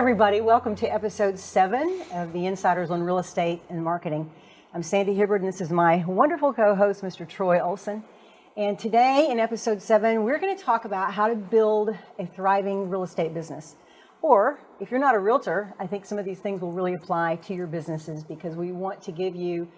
everybody. Welcome to episode 7 of the Insiders on Real Estate and Marketing. I'm Sandy Hibbard, and this is my wonderful co-host, Mr. Troy Olson. And today in episode 7, we're going to talk about how to build a thriving real estate business. Or if you're not a realtor, I think some of these things will really apply to your businesses because we want to give you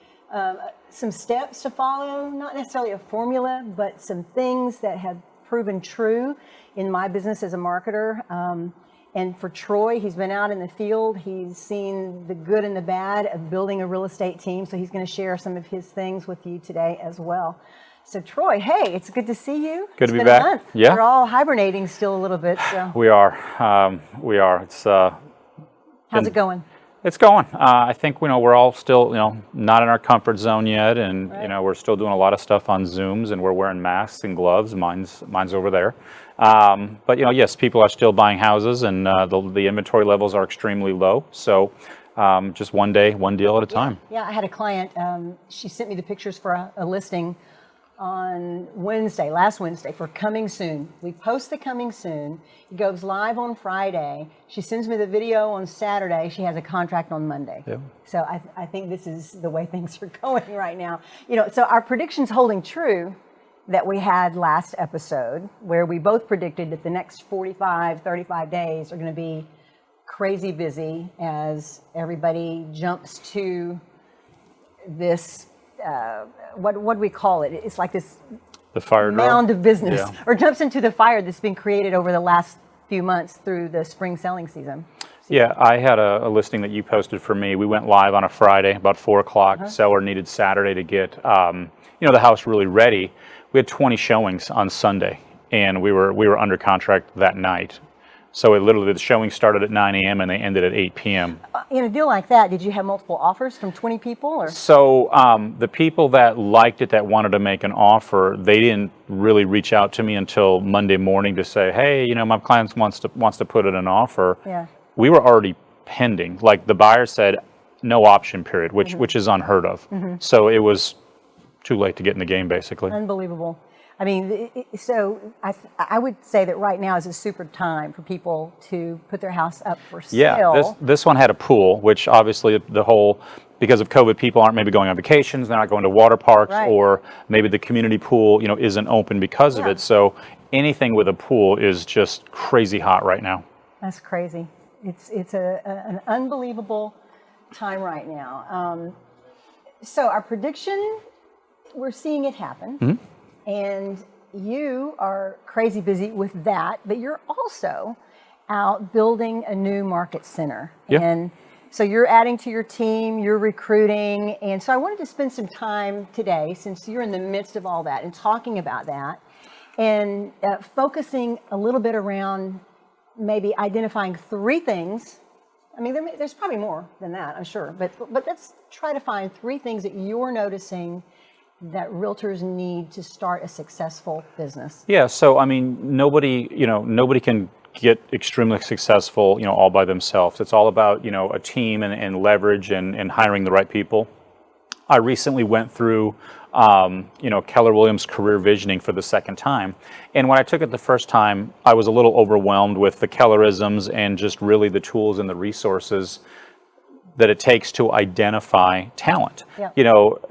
some steps to follow, not necessarily a formula, but some things that have proven true in my business as a marketer. And for Troy, he's been out in the field. He's seen the good and the bad of building a real estate team. So he's going to share some of his things with you today as well. So Troy, hey, it's good to see you. Good to be back. A month. Yeah. We're all hibernating still a little bit. So. We are. It's. How's it going? It's going. I think we're all still not in our comfort zone yet, and right. We're still doing a lot of stuff on Zooms, and we're wearing masks and gloves. Mine's over there. But yes, people are still buying houses, and the inventory levels are extremely low. So just one day, one deal at a time. Yeah, I had a client. She sent me the pictures for a listing on last Wednesday for coming soon. We post the coming soon. It goes live on Friday. She sends me the video on Saturday. She has a contract on Monday. Yeah. So I think this is the way things are going right now. So our prediction's holding true that we had last episode, where we both predicted that the next 45, 35 days are going to be crazy busy as everybody jumps to this what do we call it? It's like this the fire mound of business, yeah. Or jumps into the fire that's been created over the last few months through the spring selling season. Yeah, I had a listing that you posted for me. We went live on a Friday, about 4 o'clock. Seller needed Saturday to get the house really ready. We had 20 showings on Sunday, and we were under contract that night. So the showing started at 9 a.m. and they ended at 8 p.m. In a deal like that, did you have multiple offers from 20 people? Or? So the people that liked it, that wanted to make an offer, they didn't really reach out to me until Monday morning to say, hey, my client wants to put in an offer. Yeah. We were already pending. Like the buyer said, no option period, which is unheard of. Mm-hmm. So it was too late to get in the game, basically. Unbelievable. I mean, so I would say that right now is a super time for people to put their house up for sale. Yeah, this one had a pool, which obviously because of COVID, people aren't maybe going on vacations, they're not going to water parks, right. Or maybe the community pool, isn't open because of it. So anything with a pool is just crazy hot right now. That's crazy. It's an unbelievable time right now. So our prediction, we're seeing it happen. Mm-hmm. And you are crazy busy with that, but you're also out building a new market center. Yeah. And so you're adding to your team, you're recruiting. And so I wanted to spend some time today, since you're in the midst of all that and talking about that, and focusing a little bit around maybe identifying 3 things. I mean, there's probably more than that, I'm sure, but let's try to find 3 things that you're noticing that realtors need to start a successful business. Yeah, so I mean, nobody can get extremely successful, all by themselves. It's all about, a team and leverage and hiring the right people. I recently went through, Keller Williams career visioning for the second time. And when I took it the first time, I was a little overwhelmed with the Kellerisms and just really the tools and the resources that it takes to identify talent. Yep.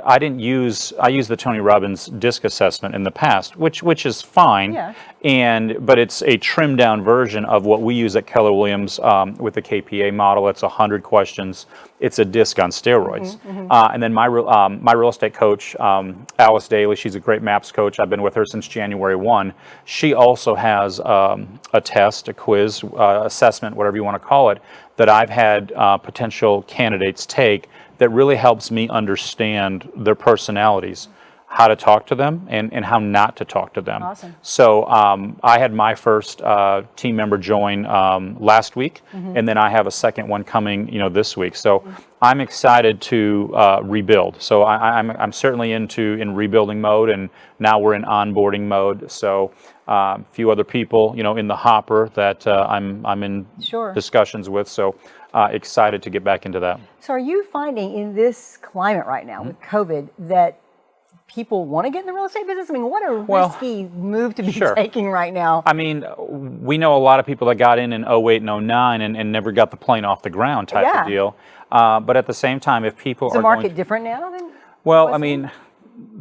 I used the Tony Robbins DISC assessment in the past, which is fine. Yeah. But it's a trimmed down version of what we use at Keller Williams with the KPA model. It's 100 questions. It's a DISC on steroids. Mm-hmm, mm-hmm. And then my real estate coach, Alice Daly, she's a great MAPS coach. I've been with her since January 1. She also has a test, a quiz, assessment, whatever you want to call it, that I've had potential candidates take that really helps me understand their personalities, how to talk to them and how not to talk to them. Awesome. So I had my first team member join last week, mm-hmm. and then I have a second one coming, this week. So mm-hmm. I'm excited to rebuild. So I'm certainly in rebuilding mode, and now we're in onboarding mode. So a few other people, in the hopper that I'm in discussions with. So excited to get back into that. So are you finding in this climate right now mm-hmm. with COVID that people want to get in the real estate business? I mean, what a Well, risky move to be sure. taking right now. I mean, we know a lot of people that got in 08 and 09 and never got the plane off the ground type Yeah. of deal. But at the same time, if people Is the are market going, different now than? well, was I it? mean,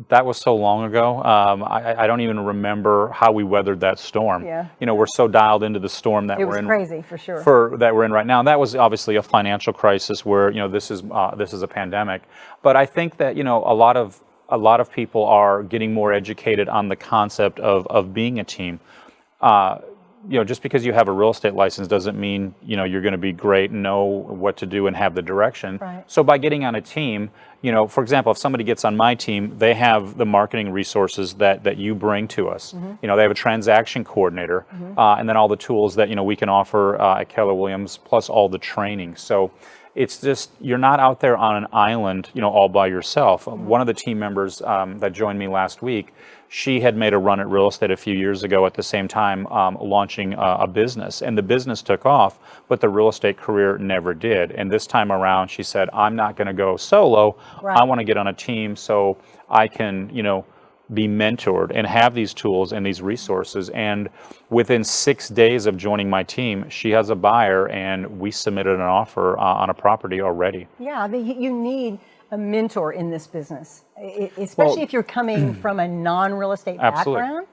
that was so long ago. I don't even remember how we weathered that storm. Yeah. You know, we're so dialed into the storm that It we're was in. crazy for sure. That we're in right now. And that was obviously a financial crisis where, you know, this is a pandemic. But I think that, you know, a lot of people are getting more educated on the concept of being a team. You know, just because you have a real estate license doesn't mean, you know, you're going to be great, know what to do and have the direction. Right. So by getting on a team, you know, for example, if somebody gets on my team, they have the marketing resources that you bring to us. You know, they have a transaction coordinator, and then all the tools that, you know, we can offer at Keller Williams, plus all the training. So it's just, you're not out there on an island, you know, all by yourself. One of the team members that joined me last week, she had made a run at real estate a few years ago at the same time launching a business, and the business took off, but the real estate career never did. And this time around, she said, I'm not going to go solo. Right. I want to get on a team so I can, you know, be mentored and have these tools and these resources. And within 6 days of joining my team, she has a buyer, and we submitted an offer on a property already. Yeah, I mean, you need a mentor in this business, especially if you're coming from a non-real estate Absolutely. background.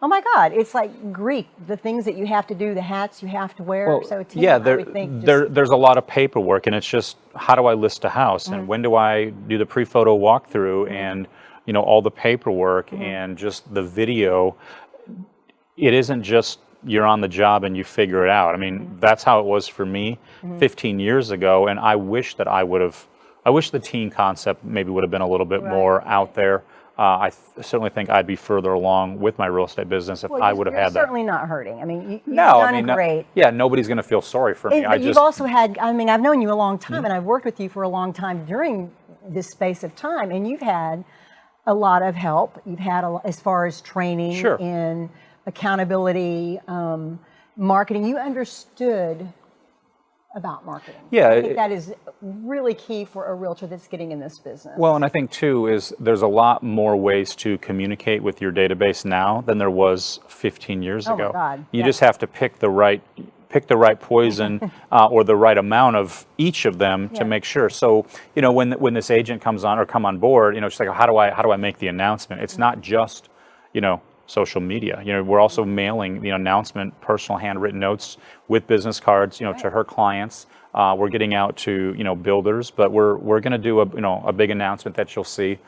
Oh my God, it's like Greek, the things that you have to do, the hats you have to wear. Well, So a team, yeah, I would think, there's a lot of paperwork, and it's just, how do I list a house, and when do I do the pre-photo walkthrough, and, you know, all the paperwork and just the video. It isn't just you're on the job and you figure it out. I mean, that's how it was for me 15 years ago, and I wish the team concept maybe would have been a little bit more out there. I certainly think I'd be further along with my real estate business if I would have had that. Certainly not hurting. I mean, you've No, done I mean, great. nobody's going to feel sorry for me. But you've also had, I mean, I've known you a long time, and I've worked with you for a long time during this space of time, and you've had a lot of help. You've had, as far as training in accountability, marketing. You understood about marketing. Yeah, I think that is really key for a realtor that's getting in this business. Well, and I think too is there's a lot more ways to communicate with your database now than there was 15 years ago. Oh my God. You just have to pick the right poison or the right amount of each of them to make sure. So, you know, when this agent comes on or come on board, you know, it's like, how do I make the announcement? It's not just, you know, social media. You know, we're also mailing the announcement, personal handwritten notes with business cards, you know, to her clients. We're getting out to, you know, builders, but we're going to do a big announcement that you'll see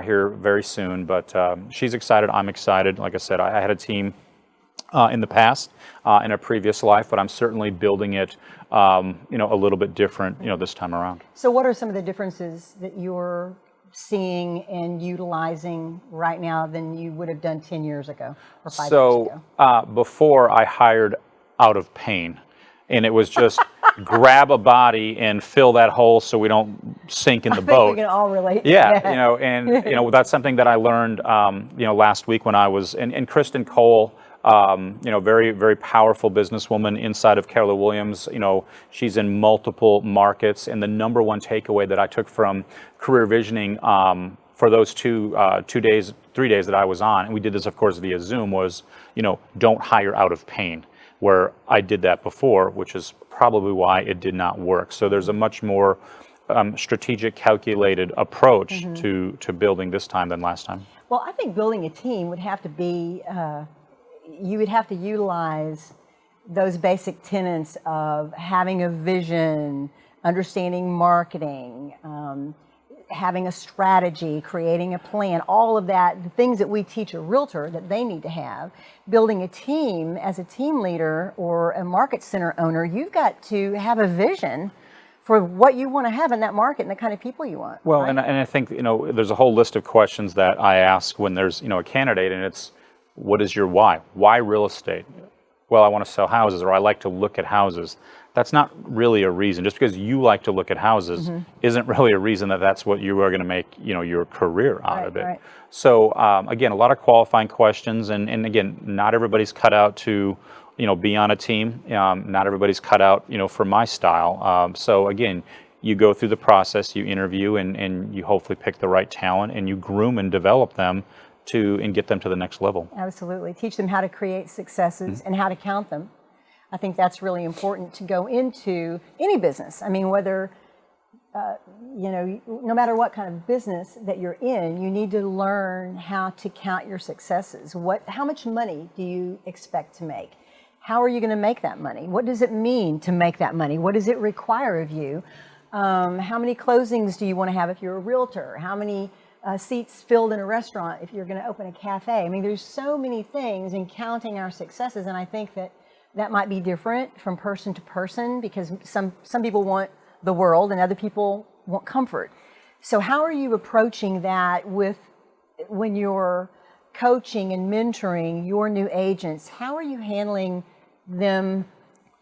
here very soon. But she's excited. I'm excited. Like I said, I had a team in the past, in a previous life, but I'm certainly building it, you know, a little bit different, you know, this time around. So what are some of the differences that you're seeing and utilizing right now than you would have done 10 years ago or 5 years ago? Before I hired out of pain, and it was just grab a body and fill that hole so we don't sink in the boat. We can all relate. Yeah, you know, and you know, that's something that I learned, you know, last week when I was, and Kristen Cole, you know, very, very powerful businesswoman inside of Keller Williams. You know, she's in multiple markets, and the number one takeaway that I took from career visioning for those 3 days that I was on, and we did this, of course, via Zoom, was, you know, don't hire out of pain, where I did that before, which is probably why it did not work. So there's a much more strategic, calculated approach to building this time than last time. Well, I think building a team would have to be, you would have to utilize those basic tenets of having a vision, understanding marketing, having a strategy, creating a plan, all of that, the things that we teach a realtor that they need to have. Building a team as a team leader or a market center owner, you've got to have a vision for what you want to have in that market and the kind of people you want. Well, right? and I think, you know, there's a whole list of questions that I ask when there's, you know, a candidate, and it's, what is your why? Why real estate? Well, I want to sell houses, or I like to look at houses. That's not really a reason. Just because you like to look at houses isn't really a reason that that's what you are going to make, you know, your career out of it. Right. So again, a lot of qualifying questions, and again, not everybody's cut out to, you know, be on a team. Not everybody's cut out, you know, for my style. So again, you go through the process, you interview, and you hopefully pick the right talent, and you groom and develop them and get them to the next level. Absolutely. Teach them how to create successes and how to count them. I think that's really important to go into any business. I mean, whether, no matter what kind of business that you're in, you need to learn how to count your successes. How much money do you expect to make? How are you going to make that money? What does it mean to make that money? What does it require of you? How many closings do you want to have if you're a realtor? How many seats filled in a restaurant if you're going to open a cafe? I mean, there's so many things in counting our successes, and I think that might be different from person to person, because some people want the world and other people want comfort. So how are you approaching that when you're coaching and mentoring your new agents? How are you handling them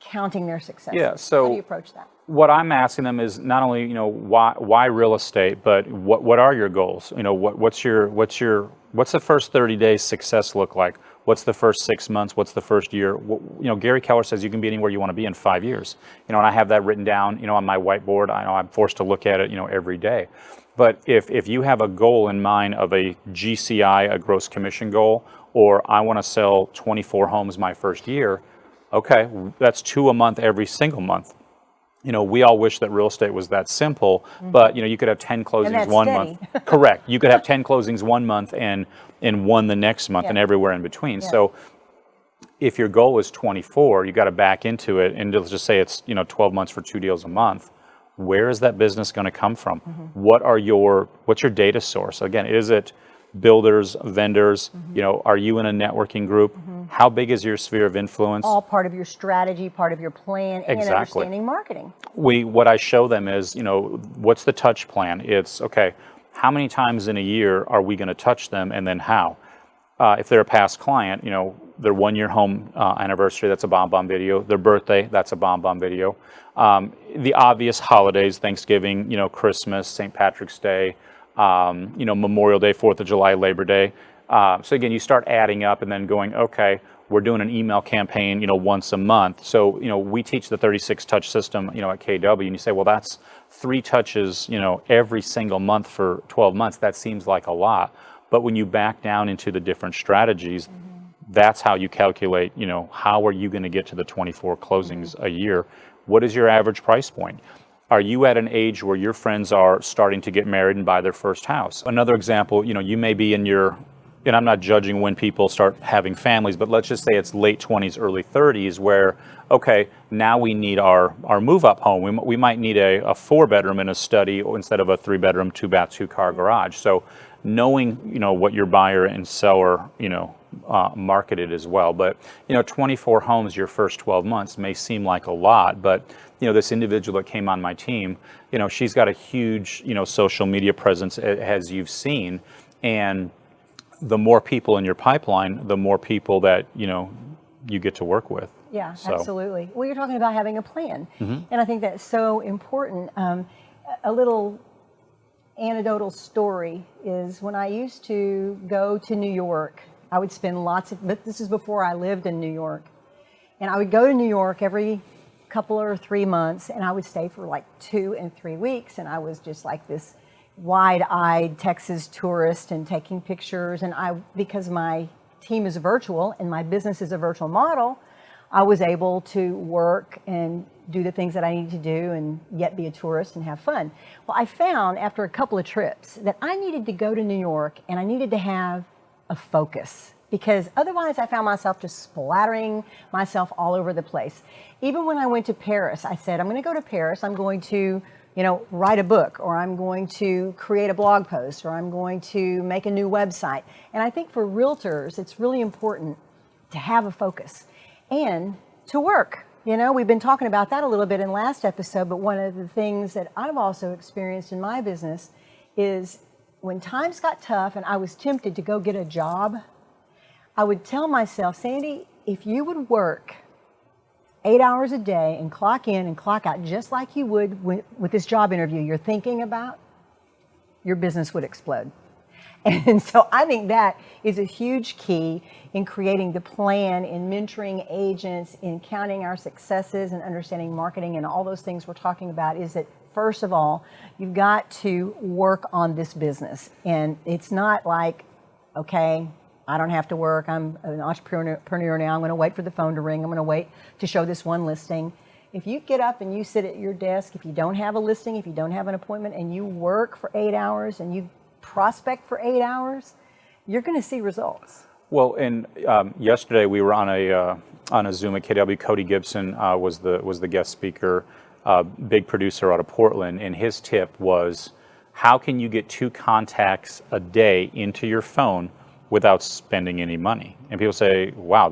counting their successes? Yeah, so how do you approach that? What I'm asking them is not only why real estate, but what are your goals? What's the first 30 days success look like? What's the first 6 months? What's the first year? Gary Keller says you can be anywhere you want to be in 5 years. And I have that written down, on my whiteboard. I know I'm forced to look at it, every day. But if you have a goal in mind of a GCI, a gross commission goal, or I want to sell 24 homes my first year, okay, that's 2 a month every single month. We all wish that real estate was that simple, but you could have 10 closings one month. Correct. You could have 10 closings 1 month and 1 the next month, and everywhere in between. Yeah. So if your goal is 24, you got to back into it, and let's just say it's 12 months for 2 deals a month. Where is that business going to come from? What's your data source? Again, is it builders, vendors? Are you in a networking group? How big is your sphere of influence? All part of your strategy, part of your plan, and understanding marketing. What I show them is, what's the touch plan? It's, okay, how many times in a year are we going to touch them, and then how? If they're a past client, their 1-year home anniversary, that's a bomb video. Their birthday, that's a bomb video. The obvious holidays, Thanksgiving, Christmas, St. Patrick's Day, Memorial Day, 4th of July, Labor Day. So again, you start adding up and then going, okay, we're doing an email campaign, once a month. So, we teach the 36 touch system, at KW, and you say, well, that's 3 touches, every single month for 12 months. That seems like a lot. But when you back down into the different strategies, that's how you calculate, how are you going to get to the 24 closings a year? What is your average price point? Are you at an age where your friends are starting to get married and buy their first house? Another example, you may be and I'm not judging when people start having families, but let's just say it's late 20s, early 30s, where, okay, now we need our move-up home. We might need a 4-bedroom and a study instead of a 3-bedroom, 2-bath, 2-car garage. So knowing, what your buyer and seller, marketed as well. But, 24 homes your first 12 months may seem like a lot, but, this individual that came on my team, she's got a huge, social media presence, as you've seen, and the more people in your pipeline, the more people that, you get to work with. Yeah, absolutely. Well, you're talking about having a plan. And I think that's so important. A little anecdotal story is when I used to go to New York, I would spend but this is before I lived in New York. And I would go to New York every couple or 3 months, and I would stay for like 2 and 3 weeks. And I was just like this wide-eyed Texas tourist and taking pictures. And because my team is virtual and my business is a virtual model, I was able to work and do the things that I needed to do and yet be a tourist and have fun. Well, I found after a couple of trips that I needed to go to New York and I needed to have a focus, because otherwise I found myself just splattering myself all over the place. Even when I went to Paris, I said, I'm going to go to Paris, I'm going to write a book, or I'm going to create a blog post, or I'm going to make a new website. And I think for realtors, it's really important to have a focus and to work. We've been talking about that a little bit in last episode, but one of the things that I've also experienced in my business is when times got tough and I was tempted to go get a job, I would tell myself, Sandy, if you would work 8 hours a day and clock in and clock out just like you would with this job interview you're thinking about, your business would explode. And so I think that is a huge key in creating the plan, in mentoring agents, in counting our successes and understanding marketing and all those things we're talking about, is that first of all, you've got to work on this business. And it's not like, okay, I don't have to work. I'm an entrepreneur now. I'm going to wait for the phone to ring. I'm going to wait to show this one listing. If you get up and you sit at your desk, if you don't have a listing, if you don't have an appointment, and you work for 8 hours and you prospect for 8 hours, you're going to see results. Well, and yesterday we were on a Zoom at KW. Cody Gibson was the guest speaker, big producer out of Portland, and his tip was, how can you get 2 contacts a day into your phone without spending any money? And people say, wow,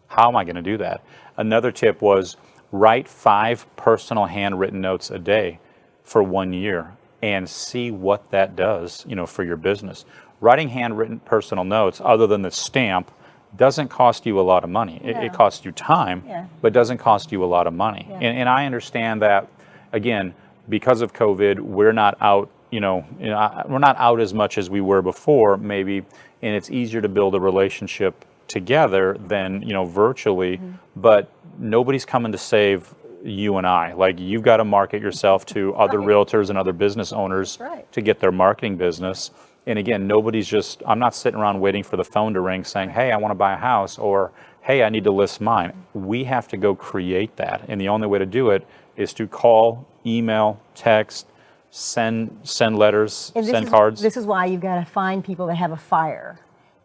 how am I going to do that? Another tip was, write 5 personal handwritten notes a day for 1 year and see what that does, for your business. Writing handwritten personal notes, other than the stamp, doesn't cost you a lot of money. It costs you time, but doesn't cost you a lot of money. And I understand that, again, because of COVID, we're not out, we're not out as much as we were before, maybe, and it's easier to build a relationship together than, virtually, but nobody's coming to save you and I. Like, you've got to market yourself to other realtors and other business owners to get their marketing business. And again, I'm not sitting around waiting for the phone to ring saying, hey, I want to buy a house, or hey, I need to list mine. We have to go create that. And the only way to do it is to call, email, text, send letters, send cards. This is why you've got to find people that have a fire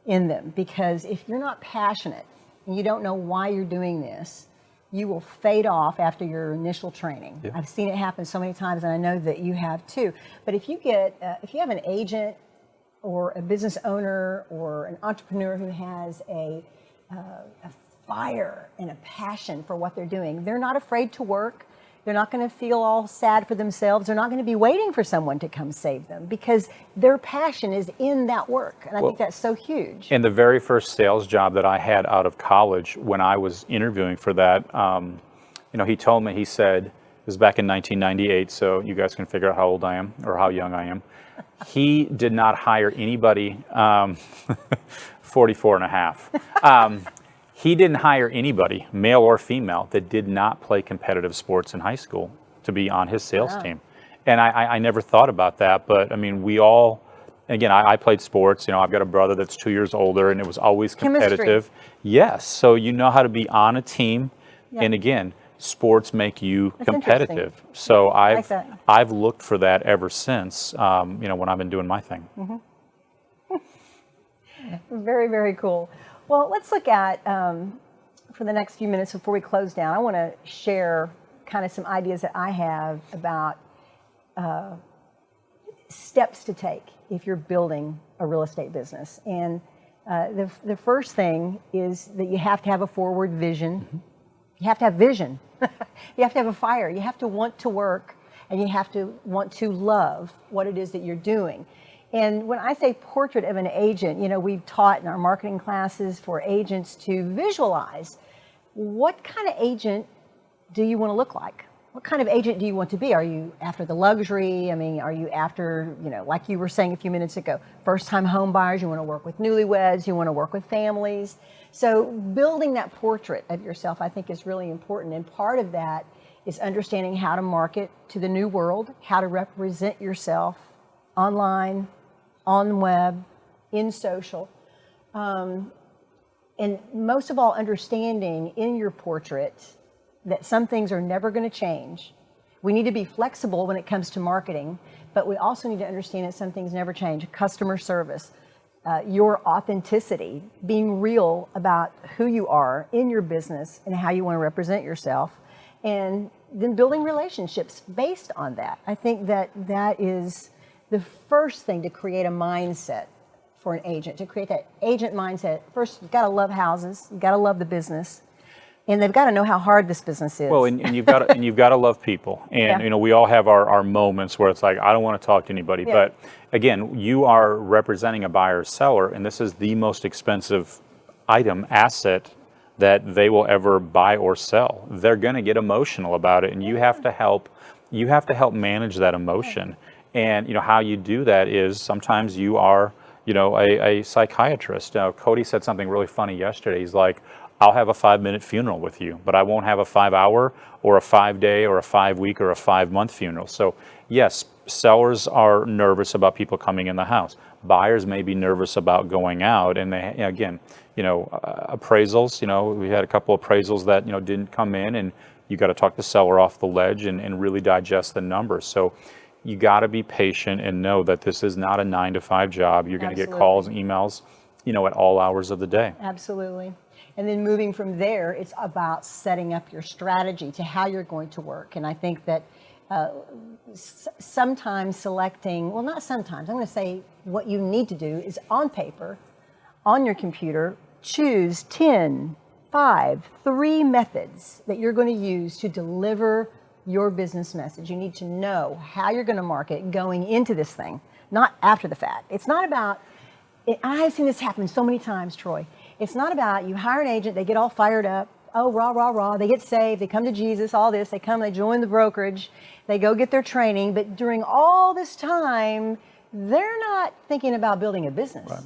in them, because if you're not passionate and you don't know why you're doing this, you will fade off after your initial training. I've seen it happen so many times, and I know that you have too. But if you have an agent or a business owner or an entrepreneur who has a fire and a passion for what they're doing, they're not afraid to work. They're not going to feel all sad for themselves. They're not going to be waiting for someone to come save them, because their passion is in that work. And I think that's so huge. And the very first sales job that I had out of college, when I was interviewing for that, he told me, he said, it was back in 1998, so you guys can figure out how old I am or how young I am. He did not hire anybody, 44 and a half. He didn't hire anybody, male or female, that did not play competitive sports in high school to be on his sales team. And I never thought about that, but I mean, we all, again, I played sports. I've got a brother that's 2 years older, and it was always competitive. Chemistry. Yes, so you know how to be on a team, and again, sports make you competitive. So I've looked for that ever since, when I've been doing my thing. Very, very cool. Well, let's look at, for the next few minutes before we close down, I want to share kind of some ideas that I have about steps to take if you're building a real estate business. And the first thing is that you have to have a forward vision. You have to have vision. You have to have a fire. You have to want to work, and you have to want to love what it is that you're doing. And when I say portrait of an agent, we've taught in our marketing classes for agents to visualize what kind of agent do you want to look like? What kind of agent do you want to be? Are you after the luxury? I mean, are you after, like you were saying a few minutes ago, first-time home buyers? You want to work with newlyweds? You want to work with families? So building that portrait of yourself, I think, is really important. And part of that is understanding how to market to the new world, how to represent yourself online, on the web, in social, and most of all, understanding in your portrait that some things are never going to change. We need to be flexible when it comes to marketing, but we also need to understand that some things never change. Customer service, your authenticity, being real about who you are in your business and how you want to represent yourself, and then building relationships based on that. I think that is the first thing to create a mindset for an agent. To create that agent mindset, first you've got to love houses, you've got to love the business, and they've got to know how hard this business is. Well, and you've got to love people, and we all have our moments where it's like, I don't want to talk to anybody. But again, you are representing a buyer or seller, and this is the most expensive asset that they will ever buy or sell. They're going to get emotional about it, and you have to help manage that emotion. And how you do that is sometimes you are a psychiatrist. Cody said something really funny yesterday. He's like, I'll have a 5-minute funeral with you, but I won't have a 5-hour or a 5-day or a 5-week or a 5-month funeral. So yes, sellers are nervous about people coming in the house. Buyers may be nervous about going out, and they, again, appraisals, we had a couple of appraisals that, didn't come in, and you got to talk the seller off the ledge and really digest the numbers. So you got to be patient and know that this is not a 9-to-5 job. You're going to get calls and emails, at all hours of the day. Absolutely. And then moving from there, it's about setting up your strategy to how you're going to work. And I think that sometimes selecting, well, not sometimes, I'm going to say what you need to do is on paper, on your computer, choose 10, 5, 3 methods that you're going to use to deliver your business message. You need to know how you're going to market going into this thing, not after the fact. It's not about, I've seen this happen so many times, Troy. It's not about you hire an agent, they get all fired up, oh, rah, rah, rah, they get saved, they come to Jesus, all this, they come, they join the brokerage, they go get their training, but during all this time, they're not thinking about building a business. Right.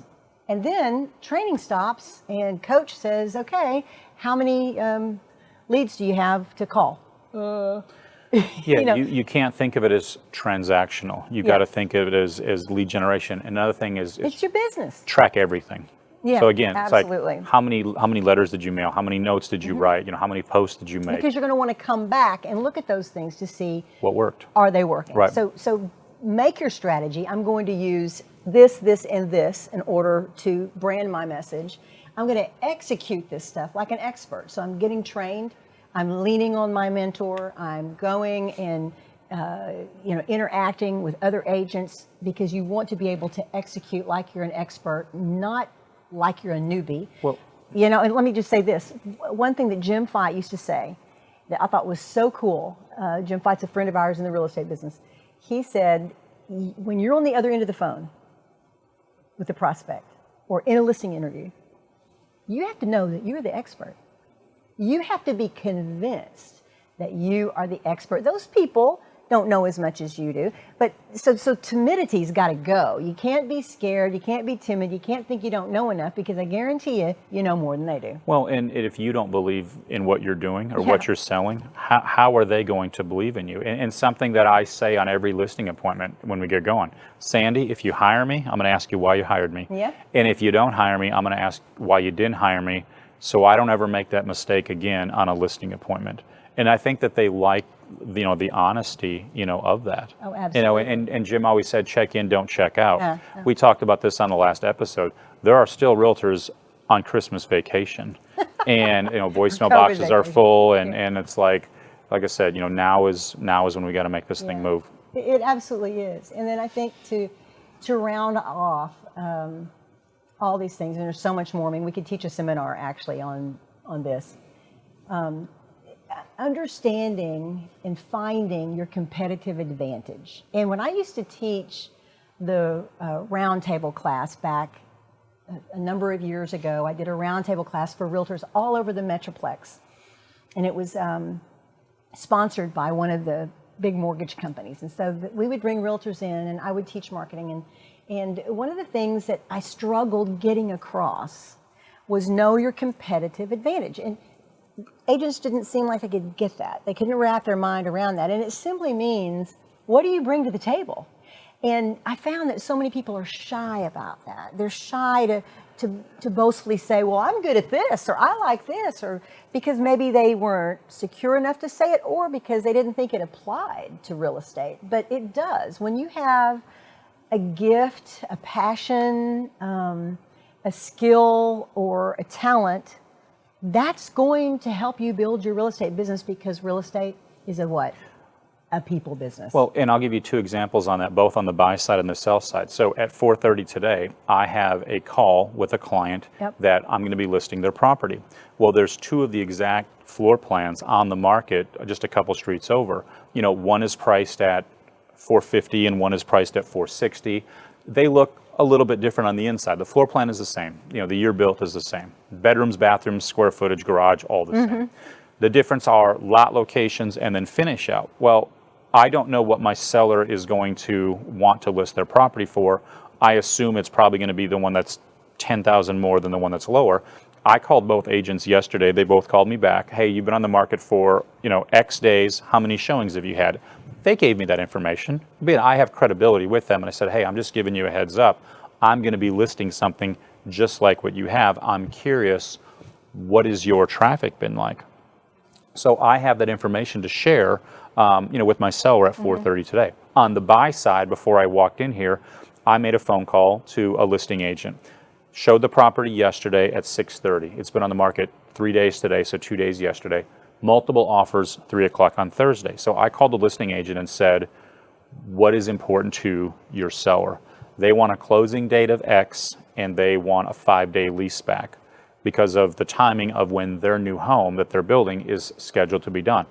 And then training stops and coach says, okay, how many leads do you have to call? Yeah, you can't think of it as transactional. You got to think of it as lead generation. Another thing is it's your business. Track everything. Yeah, so again, absolutely. It's like how many letters did you mail? How many notes did you write? How many posts did you make? Because you're going to want to come back and look at those things to see what worked. Are they working? Right. So make your strategy. I'm going to use this, and this in order to brand my message. I'm going to execute this stuff like an expert. So I'm getting trained. I'm leaning on my mentor. I'm going and interacting with other agents, because you want to be able to execute like you're an expert, not like you're a newbie. Well, and let me just say this. One thing that Jim Fight used to say that I thought was so cool. Jim Fight's a friend of ours in the real estate business. He said, when you're on the other end of the phone with the prospect or in a listing interview, you have to know that you're the expert. You have to be convinced that you are the expert. Those people don't know as much as you do. But so timidity's got to go. You can't be scared. You can't be timid. You can't think you don't know enough, because I guarantee you know more than they do. Well, and if you don't believe in what you're doing or what you're selling, how are they going to believe in you? And something that I say on every listing appointment when we get going, Sandy, if you hire me, I'm going to ask you why you hired me. Yeah. And if you don't hire me, I'm going to ask why you didn't hire me, so I don't ever make that mistake again on a listing appointment. And I think that they like, the honesty, of that. Oh, absolutely. And Jim always said, check in, don't check out. We talked about this on the last episode. There are still realtors on Christmas vacation, and voicemail boxes are full, and it's like I said, now is when we got to make this thing move. It absolutely is. And then I think to round off all these things, and there's so much more. I mean, we could teach a seminar actually on this. Understanding and finding your competitive advantage. And when I used to teach the roundtable class back a number of years ago, I did a roundtable class for realtors all over the Metroplex. And it was sponsored by one of the big mortgage companies. And so we would bring realtors in, and I would teach marketing. And one of the things that I struggled getting across was know your competitive advantage. And agents didn't seem like they could get that. They couldn't wrap their mind around that. And it simply means, what do you bring to the table? And I found that so many people are shy about that. They're shy to boastfully say, well, I'm good at this, or I like this, or because maybe they weren't secure enough to say it, or because they didn't think it applied to real estate. But it does. When you have a gift, a passion, a skill, or a talent, that's going to help you build your real estate business, because real estate is a what? A people business. Well, and I'll give you 2 examples on that, both on the buy side and the sell side. So at 4:30 today, I have a call with a client that I'm going to be listing their property. Well, there's 2 of the exact floor plans on the market just a couple streets over. One is priced at $450 and one is priced at $460. They look a little bit different on the inside. The floor plan is the same. The year built is the same. Bedrooms, bathrooms, square footage, garage, all the same. The difference are lot locations and then finish out. Well, I don't know what my seller is going to want to list their property for. I assume it's probably going to be the one that's 10,000 more than the one that's lower. I called both agents yesterday. They both called me back. Hey, you've been on the market for, X days. How many showings have you had? They gave me that information. But I have credibility with them, and I said, hey, I'm just giving you a heads up. I'm going to be listing something just like what you have. I'm curious, what has your traffic been like? So I have that information to share, with my seller at 4:30 today. On the buy side, before I walked in here, I made a phone call to a listing agent. Showed the property yesterday at 6:30. It's been on the market 3 days today, so 2 days yesterday. Multiple offers, 3 o'clock on Thursday. So I called the listing agent and said, what is important to your seller? They want a closing date of X, and they want a 5-day lease back because of the timing of when their new home that they're building is scheduled to be done.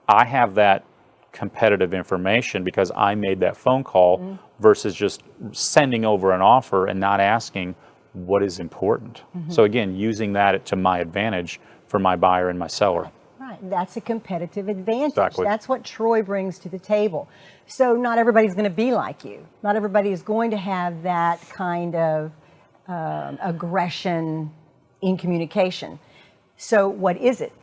I have that competitive information because I made that phone call versus just sending over an offer and not asking what is important. So again, using that to my advantage for my buyer and my seller. Right, that's a competitive advantage. Exactly. That's what Troy brings to the table. So not everybody's going to be like you. Not everybody is going to have that kind of aggression in communication. So what is it?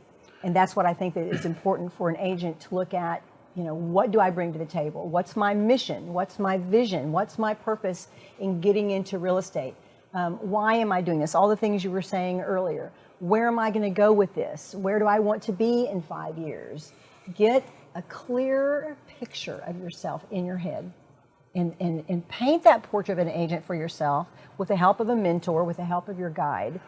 And that's what I think that is important for an agent to look at. What do I bring to the table? What's my mission? What's my vision? What's my purpose in getting into real estate? Why am I doing this? All the things you were saying earlier. Where am I going to go with this? Where do I want to be in 5 years? Get a clear picture of yourself in your head and paint that portrait of an agent for yourself with the help of a mentor, with the help of your guide.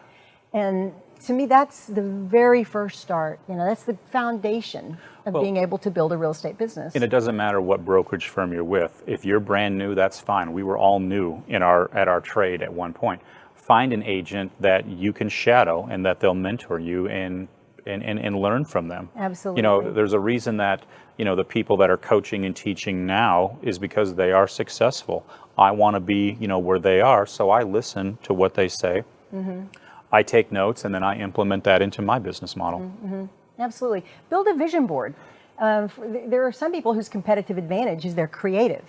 And to me, that's the very first start. That's the foundation of being able to build a real estate business. And it doesn't matter what brokerage firm you're with. If you're brand new, that's fine. We were all new at our trade at one point. Find an agent that you can shadow and that they'll mentor you and learn from them. Absolutely. There's a reason that, the people that are coaching and teaching now is because they are successful. I want to be, where they are, so I listen to what they say. I take notes, and then I implement that into my business model. Absolutely. Build a vision board. There are some people whose competitive advantage is they're creative,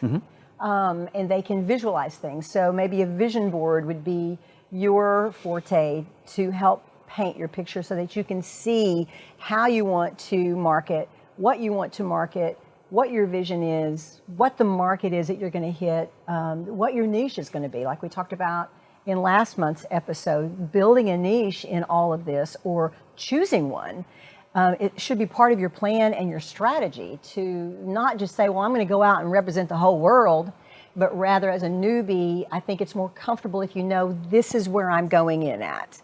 and they can visualize things. So maybe a vision board would be your forte to help paint your picture so that you can see how you want to market, what you want to market, what your vision is, what the market is that you're going to hit, what your niche is going to be. Like we talked about in last month's episode, building a niche in all of this or choosing one. It should be part of your plan and your strategy to not just say, well, I'm going to go out and represent the whole world, but rather as a newbie, I think it's more comfortable if you know this is where I'm going in at.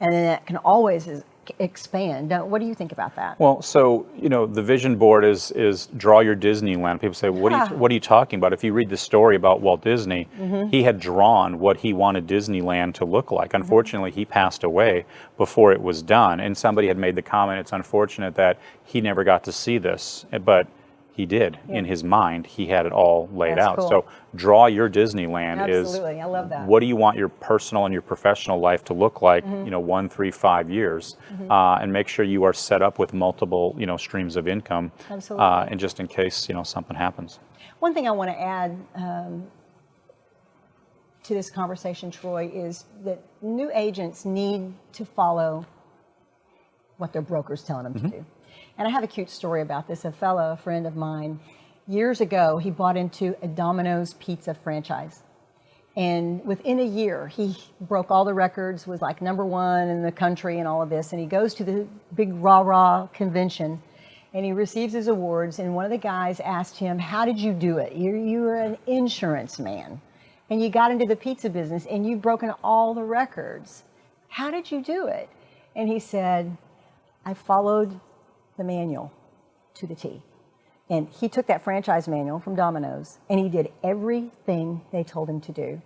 And then that can always expand. What do you think about that? Well, so, the vision board is draw your Disneyland. People say, what are you talking about? If you read the story about Walt Disney, he had drawn what he wanted Disneyland to look like. Unfortunately, he passed away before it was done. And somebody had made the comment, it's unfortunate that he never got to see this, but he did. In his mind, he had it all laid out. Cool. So draw your Disneyland. Absolutely, I love that. What do you want your personal and your professional life to look like, 1, 3, 5 years, and make sure you are set up with multiple, streams of income. Absolutely. And just in case, something happens. One thing I want to add to this conversation, Troy, is that new agents need to follow what their broker's telling them to do. And I have a cute story about this. A friend of mine, years ago, he bought into a Dominos Pizza franchise. And within a year, he broke all the records, was like #1 in the country and all of this. And he goes to the big rah-rah convention and he receives his awards. And one of the guys asked him, how did you do it? You were an insurance man and you got into the pizza business and you've broken all the records. How did you do it? And he said, I followed the manual to the T. And he took that franchise manual from Domino's and he did everything they told him to do.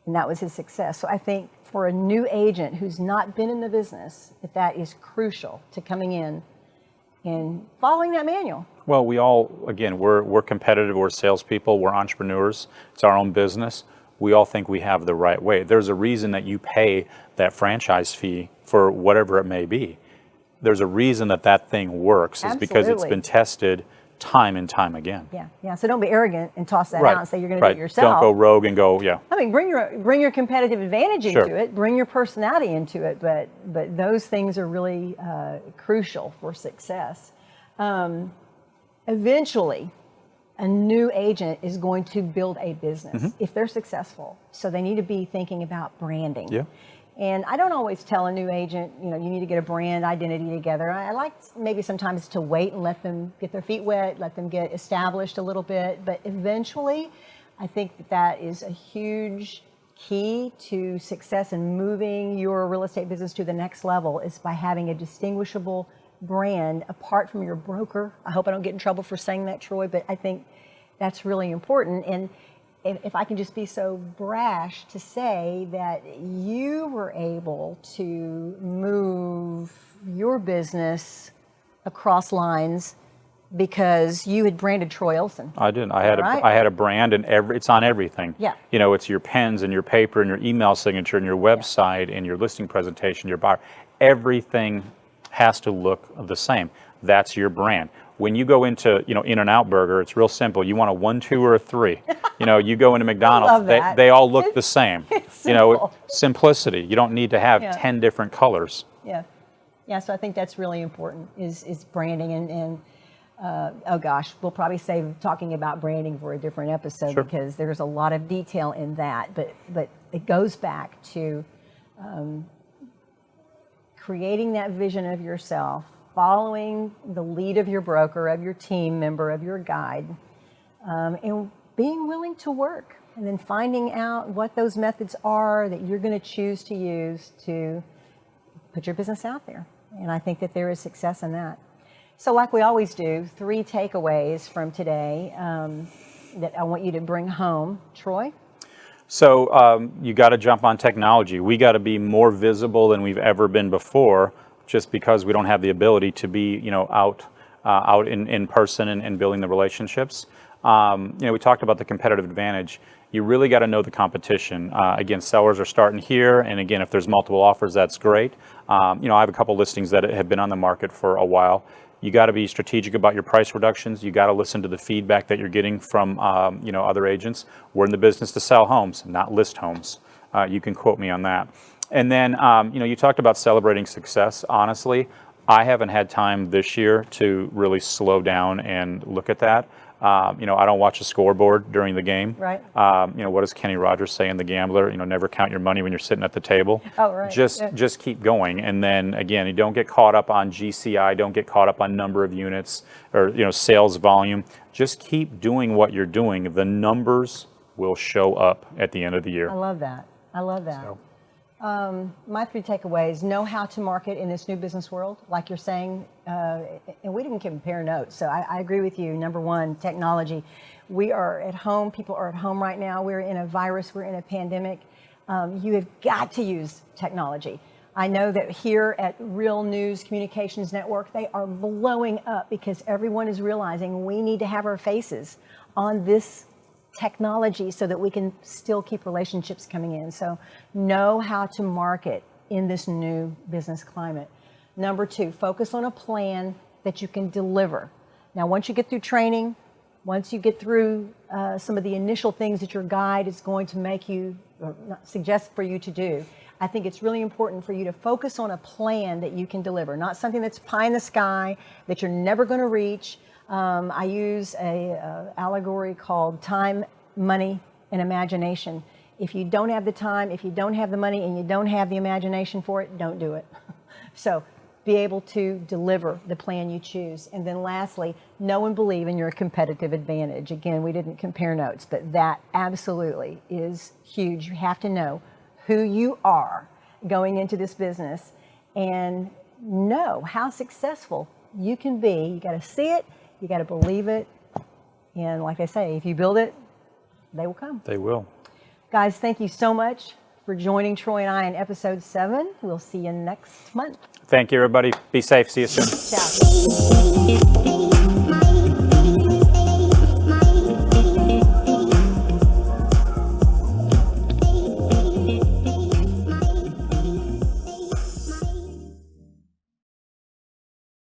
And that was his success. So I think for a new agent who's not been in the business, that is crucial to coming in and following that manual. Well, we all, again, we're competitive, we're salespeople, we're entrepreneurs, it's our own business. We all think we have the right way. There's a reason that you pay that franchise fee for whatever it may be. There's a reason that thing works. It's because it's been tested time and time again. Yeah. So don't be arrogant and toss that Right. out and say you're going to do Right. it yourself. Don't go rogue and go, yeah. I mean, bring your competitive advantage Sure. into it, bring your personality into it, but those things are really crucial for success. Eventually, a new agent is going to build a business if they're successful. So they need to be thinking about branding. Yeah. And I don't always tell a new agent, you need to get a brand identity together. I like maybe sometimes to wait and let them get their feet wet, let them get established a little bit. But eventually, I think that is a huge key to success in moving your real estate business to the next level is by having a distinguishable brand apart from your broker. I hope I don't get in trouble for saying that, Troy, but I think that's really important. And if I can just be so brash to say that you were able to move your business across lines because you had branded Troy Olson. I did. I had a brand, and it's on everything. Yeah. It's your pens and your paper and your email signature and your website and your listing presentation, your buyer. Everything has to look the same. That's your brand. When you go into, In-N-Out Burger, it's real simple. You want a 1, 2, or a 3. You go into McDonald's, they all look the same. It's simple. Simplicity. You don't need to have 10 different colors. Yeah. So I think that's really important is branding and oh gosh, we'll probably save talking about branding for a different episode because there's a lot of detail in that. But it goes back to creating that vision of yourself, following the lead of your broker, of your team member, of your guide, and being willing to work, and then finding out what those methods are that you're going to choose to use to put your business out there. And I think that there is success in that. So like we always do, 3 takeaways from today that I want you to bring home. Troy? So you got to jump on technology. We got to be more visible than we've ever been before, just because we don't have the ability to be, out in person and building the relationships. We talked about the competitive advantage. You really got to know the competition. Again, sellers are starting here, and again, if there's multiple offers, that's great. I have a couple listings that have been on the market for a while. You got to be strategic about your price reductions. You got to listen to the feedback that you're getting from, other agents. We're in the business to sell homes, not list homes. You can quote me on that. And then, you talked about celebrating success. Honestly, I haven't had time this year to really slow down and look at that. I don't watch a scoreboard during the game. Right. What does Kenny Rogers say in The Gambler? Never count your money when you're sitting at the table. Oh, right. Just keep going. And then again, you don't get caught up on GCI, don't get caught up on number of units or, sales volume. Just keep doing what you're doing. The numbers will show up at the end of the year. I love that. So. My 3 takeaways: know how to market in this new business world, like you're saying, and we didn't compare notes. So I agree with you. Number 1, technology. We are at home. People are at home right now. We're in a virus. We're in a pandemic. You have got to use technology. I know that here at Real News Communications Network, they are blowing up because everyone is realizing we need to have our faces on this technology so that we can still keep relationships coming in. So know how to market in this new business climate. Number 2, focus on a plan that you can deliver. Now, once you get through training, once you get through some of the initial things that your guide is going to make you or suggest for you to do, I think it's really important for you to focus on a plan that you can deliver, not something that's pie in the sky that you're never going to reach. I use a allegory called time, money, and imagination. If you don't have the time, if you don't have the money, and you don't have the imagination for it, don't do it. So be able to deliver the plan you choose. And then lastly, know and believe in your competitive advantage. Again, we didn't compare notes, but that absolutely is huge. You have to know who you are going into this business and know how successful you can be. You got to see it. You got to believe it. And like I say, if you build it, they will come. They will. Guys, thank you so much for joining Troy and I in episode 7. We'll see you next month. Thank you, everybody. Be safe. See you soon. Ciao.